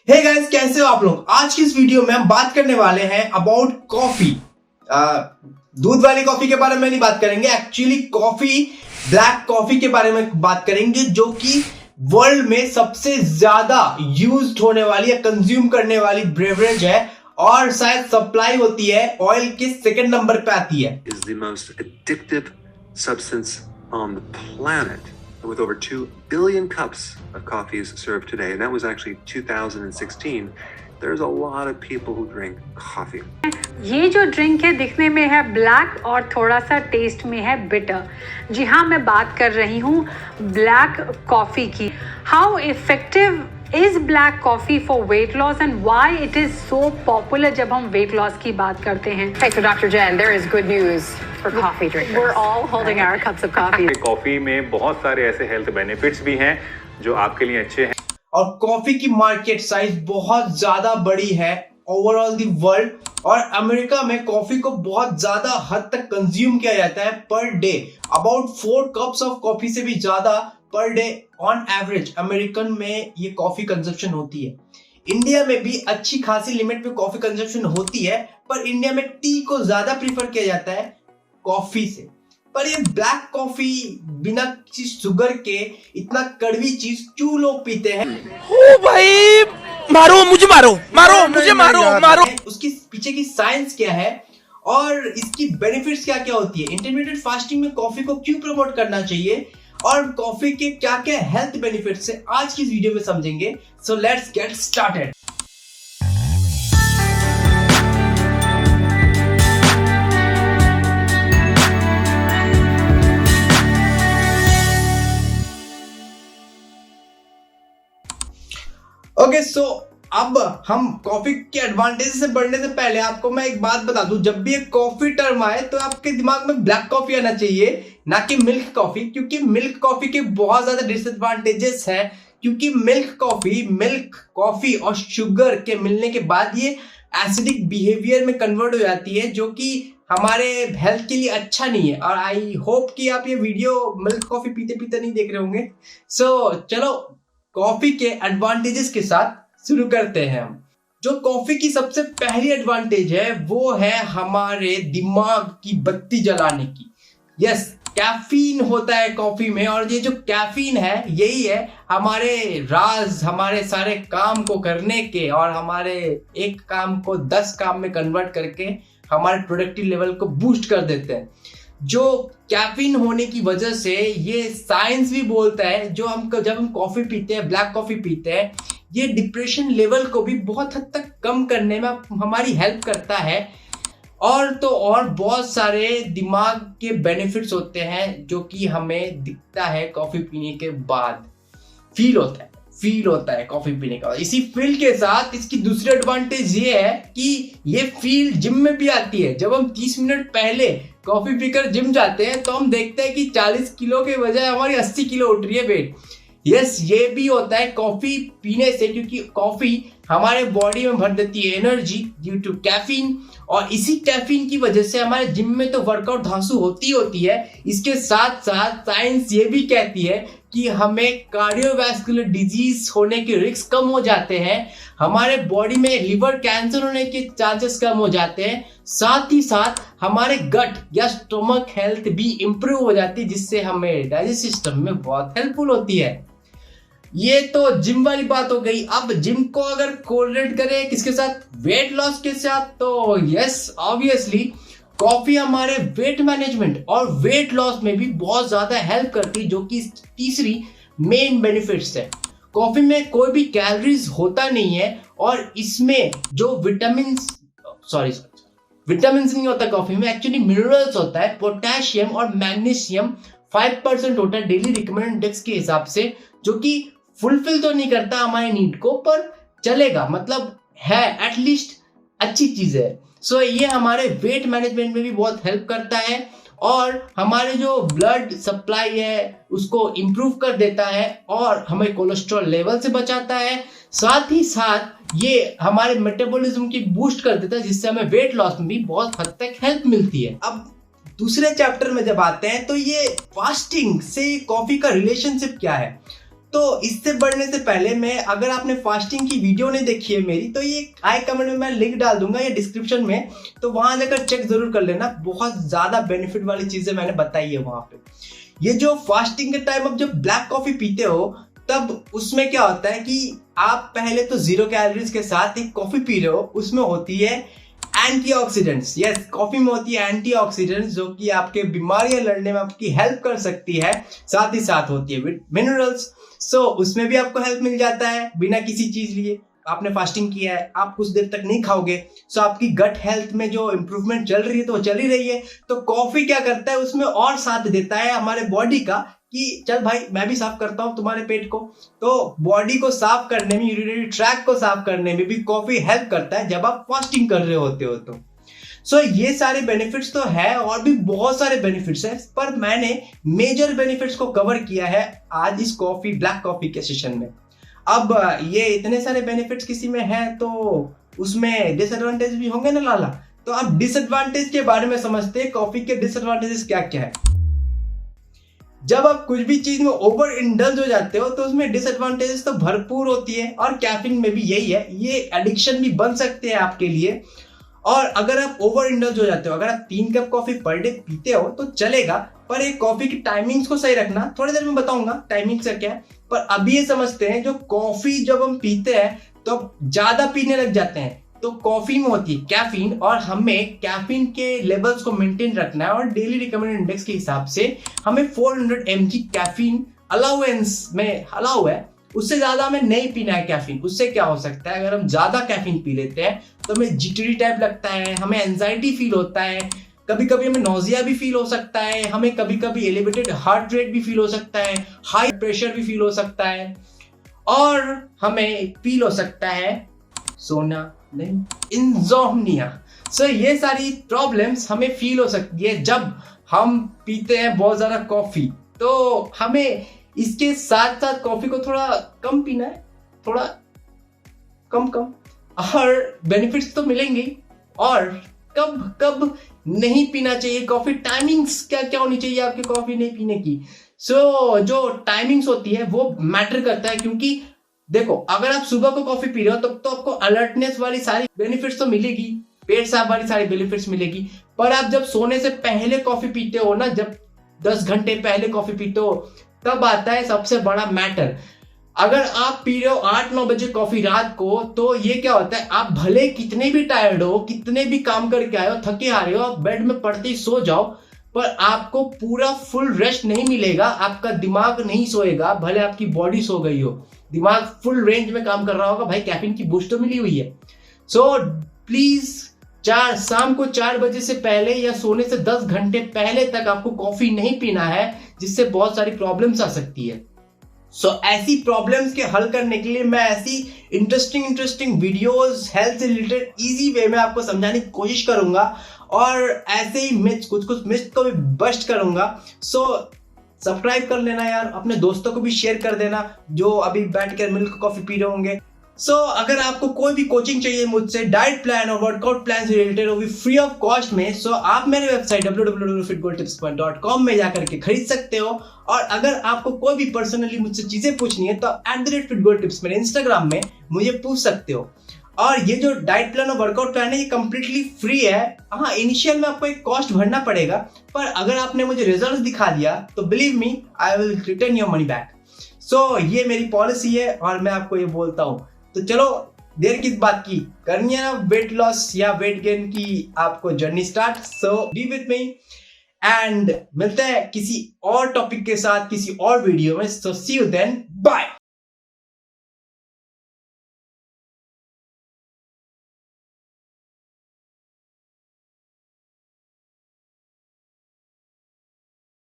Hey guys, कैसे हो आप लोग। आज की इस वीडियो में हम बात करने वाले हैं अबाउट कॉफी। दूध वाली कॉफी के बारे में नहीं बात करेंगे, एक्चुअली कॉफी, ब्लैक कॉफी के बारे में बात करेंगे, जो कि वर्ल्ड में सबसे ज्यादा यूज्ड होने वाली या कंज्यूम करने वाली ब्रेवरेज है और शायद सप्लाई होती है ऑयल के सेकंड नंबर पे आती है। Is the most addictive substance on the planet, with over 2 billion cups of coffees served today, and that was actually 2016. There's a lot of people who drink coffee. ये जो drink है दिखने में है black और थोड़ा सा टेस्ट में है बिटर। जी हाँ, मैं बात कर रही हूँ ब्लैक कॉफ़ी की। How effective is black coffee for weight loss and why it is so popular जब हम वेट लॉस की बात करते हैं। So Dr. Jen, there is good news for coffee drinkers. We're all holding our cups of coffee. Coffee में बहुत सारे ऐसे हेल्थ बेनिफिट्स भी हैं जो आपके लिए अच्छे हैं। और कॉफी की मार्केट साइज बहुत ज्यादा बड़ी है ओवरऑल दी वर्ल्ड, और अमेरिका में कॉफी को बहुत ज्यादा हद तक कंज्यूम किया जाता है per day. About 4 cups of coffee से भी ज्यादा per day on average American में ये कॉफी कंजप्शन होती है। इंडिया में भी अच्छी खासी लिमिट में कॉफी कंजप्शन होती है, पर इंडिया में टी को ज्यादा प्रीफर किया जाता है कॉफी से। पर ये ब्लैक कॉफी बिना किसी शुगर के इतना कड़वी चीज क्यों लोग पीते हैं? ओ भाई, मारो मुझे, मारो। उसकी पीछे की साइंस क्या है और इसकी बेनिफिट्स क्या क्या होती है? इंटरमीडिएट फास्टिंग में कॉफी को क्यों प्रमोट करना चाहिए और कॉफी के क्या क्या हेल्थ बेनिफिट्स है, आज की इस वीडियो में समझेंगे। So let's get started. Okay, so अब हम कॉफी के एडवांटेज से बढ़ने से पहले आपको मैं एक बात बता दूं, जब भी एक कॉफी टर्म आए तो आपके दिमाग में ब्लैक कॉफी आना चाहिए, ना कि मिल्क कॉफी, क्योंकि मिल्क कॉफी के बहुत ज्यादा डिसएडवांटेजेस हैं। क्योंकि मिल्क कॉफी और शुगर के मिलने के बाद ये एसिडिक बिहेवियर में कन्वर्ट हो जाती है, जो कि हमारे हेल्थ के लिए अच्छा नहीं है। और आई होप कि आप ये वीडियो मिल्क कॉफी पीते पीते नहीं देख रहे होंगे। सो चलो कॉफी के एडवांटेजेस के साथ शुरू करते हैं हम। जो कॉफी की सबसे पहली एडवांटेज है वो है हमारे दिमाग की बत्ती जलाने की। यस, कैफीन होता है कॉफी में, और ये जो कैफीन है यही है हमारे राज, हमारे सारे काम को करने के, और हमारे एक काम को 10 काम में कन्वर्ट करके हमारे प्रोडक्टिव लेवल को बूस्ट कर देते हैं। जो कैफीन होने की वजह से ये साइंस भी बोलता है, जब हम कॉफी पीते हैं, ब्लैक कॉफी पीते हैं, ये डिप्रेशन लेवल को भी बहुत हद तक कम करने में हमारी हेल्प करता है। और तो और बहुत सारे दिमाग के बेनिफिट्स होते हैं जो कि हमें दिखता है कॉफी पीने के बाद, फील होता है कॉफी पीने के बाद। इसी फील के साथ इसकी दूसरी एडवांटेज ये है कि ये फील जिम में भी आती है। जब हम 30 मिनट पहले कॉफी पीकर जिम जाते हैं तो हम देखते हैं कि 40 किलो के बजाय हमारी 80 किलो उठ रही है वेट। यस, ये भी होता है कॉफी पीने से, क्योंकि कॉफी हमारे बॉडी में भर देती है एनर्जी ड्यू टू कैफीन, और इसी कैफीन की वजह से हमारे जिम में तो वर्कआउट धांसू होती है। इसके साथ साथ साइंस ये भी कहती है कि हमें कार्डियोवैस्कुलर डिजीज होने के रिस्क कम हो जाते हैं, हमारे बॉडी में लिवर कैंसर होने के चांसेस कम हो जाते हैं, साथ ही साथ हमारे गट या स्टोमक हेल्थ भी इंप्रूव हो जाती है, जिससे हमें डाइजेस्टिव सिस्टम में बहुत हेल्पफुल होती है। ये तो जिम वाली बात हो गई। अब जिम को अगर कोरिलेट करें किसके साथ? वेट लॉस के साथ। तो यस, ऑब्वियसली कॉफी हमारे वेट मैनेजमेंट और वेट लॉस में भी बहुत ज्यादा हेल्प करती है, जो कि तीसरी मेन बेनिफिट्स है। कॉफी में कोई भी कैलोरीज होता नहीं है, और इसमें जो विटामिन नहीं होता कॉफी में, एक्चुअली मिनरल्स होता है। पोटेशियम और मैग्नीशियम 5% होता है डेली रिकमेंडेड इंडेक्स के हिसाब से, जो कि फुलफिल तो नहीं करता हमारे नीड को, पर चलेगा, मतलब है, एटलीस्ट अच्छी चीज है। सो ये हमारे वेट मैनेजमेंट में भी बहुत हेल्प करता है, और हमारे जो ब्लड सप्लाई है उसको इंप्रूव कर देता है, और हमें कोलेस्ट्रॉल लेवल से बचाता है। साथ ही साथ ये हमारे मेटाबॉलिज्म की बूस्ट कर देता है, जिससे हमें वेट लॉस में भी बहुत हद तक हेल्प मिलती है। अब दूसरे चैप्टर में जब आते हैं तो ये फास्टिंग से कॉफी का रिलेशनशिप क्या है? तो इससे बढ़ने से पहले मैं, अगर आपने फास्टिंग की वीडियो नहीं देखी है मेरी, तो ये आई कमेंट में मैं लिंक डाल दूंगा या डिस्क्रिप्शन में, तो वहां जाकर चेक जरूर कर लेना। बहुत ज्यादा बेनिफिट वाली चीजें मैंने बताई है वहां पे। ये जो फास्टिंग के टाइम आप जब ब्लैक कॉफी पीते हो, तब उसमें क्या होता है कि आप पहले तो 0 कैलोरीज के साथ एक कॉफी पी रहे हो, उसमें होती है एंटीऑक्सीडेंट्स। यस, कॉफी में होती है एंटीऑक्सीडेंट्स, जो कि आपके बीमारियां लड़ने में आपकी हेल्प कर सकती है। साथ ही साथ होती है मिनरल्स, सो उसमें भी आपको हेल्प मिल जाता है बिना किसी चीज लिए। आपने फास्टिंग किया है, आप कुछ देर तक नहीं खाओगे, सो आपकी गट हेल्थ में जो इंप्रूवमेंट चल रही है तो वो चल ही रही है। तो कॉफी क्या करता है, उसमें और साथ देता है हमारे बॉडी का कि चल भाई मैं भी साफ करता हूं तुम्हारे पेट को। तो बॉडी को साफ करने में, यूरिनरी ट्रैक्ट को साफ करने में भी कॉफी हेल्प करता है जब आप फास्टिंग कर रहे होते हो। तो सो ये सारे बेनिफिट्स तो है, और भी बहुत सारे बेनिफिट्स हैं, पर मैंने मेजर बेनिफिट्स को कवर किया है आज इस कॉफी, ब्लैक कॉफी के सेशन में। अब ये इतने सारे बेनिफिट्स किसी में है तो उसमें डिसएडवांटेज भी होंगे ना लाला। तो अब डिसएडवांटेज के बारे में समझते हैं, कॉफी के डिसएडवांटेजेस क्या क्या है। जब आप कुछ भी चीज में ओवर इंडल्ज हो जाते हो तो उसमें डिसएडवांटेजेस तो भरपूर होती है, और कैफीन में भी यही है। ये एडिक्शन भी बन सकते हैं आपके लिए। और अगर आप ओवर इंडल्ज हो जाते हो, अगर आप 3 कप कॉफी पर डे पीते हो तो चलेगा, पर एक कॉफी की टाइमिंग्स को सही रखना। थोड़ी देर में बताऊंगा टाइमिंग्स क्या है, पर अभी ये समझते हैं जो कॉफी जब हम पीते हैं तो ज्यादा पीने लग जाते हैं, तो कॉफी में होती है कैफीन, और हमें कैफीन के लेवल्स को मेंटेन रखना है। और डेली रिकमेंडेड इंडेक्स के हिसाब से हमें 400 mg कैफीन अलाउंस में अलाउ है, उससे ज्यादा हमें नहीं पीना है कैफीन। उससे क्या हो सकता है, अगर हम ज्यादा कैफीन पी लेते हैं तो हमें जिटरी टाइप लगता है, हमें एंजाइटी फील होता है, कभी कभी हमें नोजिया भी फील हो सकता है, हमें कभी कभी एलिवेटेड हार्ट रेट भी फील हो सकता है, हाई प्रेशर भी फील हो सकता है, और हमें फील हो सकता है सोना नहीं, इंसोम्निया। सो ये सारी प्रॉब्लम्स हमें फील हो सकती है जब हम पीते हैं बहुत ज्यादा कॉफी। तो हमें इसके साथ साथ कॉफी को थोड़ा कम पीना है, थोड़ा कम, और बेनिफिट्स तो मिलेंगे। और कब कब नहीं पीना चाहिए कॉफी, टाइमिंग्स क्या क्या होनी चाहिए आपकी कॉफी नहीं पीने की। सो जो टाइमिंग्स होती है वो मैटर करता है, क्योंकि देखो अगर आप सुबह को कॉफी पी रहे हो तो आपको अलर्टनेस वाली सारी बेनिफिट्स तो मिलेगी, पेट साफ वाली सारी बेनिफिट्स मिलेगी। पर आप जब सोने से पहले कॉफी पीते हो ना, जब 10 घंटे पहले कॉफी पीते हो, तब आता है सबसे बड़ा मैटर। अगर आप पी रहे हो 8-9 बजे कॉफी रात को, तो ये क्या होता है, आप भले कितने भी टायर्ड हो, कितने भी काम करके आए हो, थके आ रहे हो, आप बेड में पड़ते ही सो जाओ, पर आपको पूरा फुल रेस्ट नहीं मिलेगा, आपका दिमाग नहीं सोएगा। भले आपकी बॉडी सो गई हो, दिमाग फुल रेंज में काम कर रहा होगा, भाई कैफीन की बूस्ट तो मिली हुई है। सो प्लीज शाम को 4 बजे से पहले या सोने से 10 घंटे पहले तक आपको कॉफी नहीं पीना है, जिससे बहुत सारी प्रॉब्लम्स आ सकती है। सो ऐसी प्रॉब्लम्स के हल करने के लिए मैं ऐसी इंटरेस्टिंग वीडियोस हेल्थ से रिलेटेड इजी वे में आपको समझाने की कोशिश करूंगा, और ऐसे ही मिथ्स, कुछ मिथ्स को भी बस्ट करूंगा। सो सब्सक्राइब कर लेना यार, अपने दोस्तों को भी शेयर कर देना जो अभी बैठ कर मिल्क कॉफी पी रहे होंगे। अगर आपको कोई भी कोचिंग चाहिए मुझसे, डाइट प्लान और वर्कआउट प्लान से रिलेटेड, वो भी फ्री ऑफ कॉस्ट में, आप मेरे वेबसाइट www.fitgoaltips.com में जाकर के खरीद सकते हो। और अगर आपको कोई भी पर्सनली मुझसे चीजें पूछनी है तो @fitgoaltips मेरे इंस्टाग्राम में मुझे पूछ सकते हो। और ये जो डाइट प्लान और वर्कआउट प्लान है ये कंप्लीटली फ्री है। हाँ, इनिशियल में आपको एक कॉस्ट भरना पड़ेगा, पर अगर आपने मुझे रिजल्ट दिखा दिया तो believe me I will return your money back. ये मेरी पॉलिसी है और मैं आपको ये बोलता हूँ। तो चलो देर किस बात की, करनी है ना वेट लॉस या वेट गेन की आपको journey start. B with me and मिलते हैं किसी और टॉपिक के साथ किसी और वीडियो में। सी यू देन, बाय।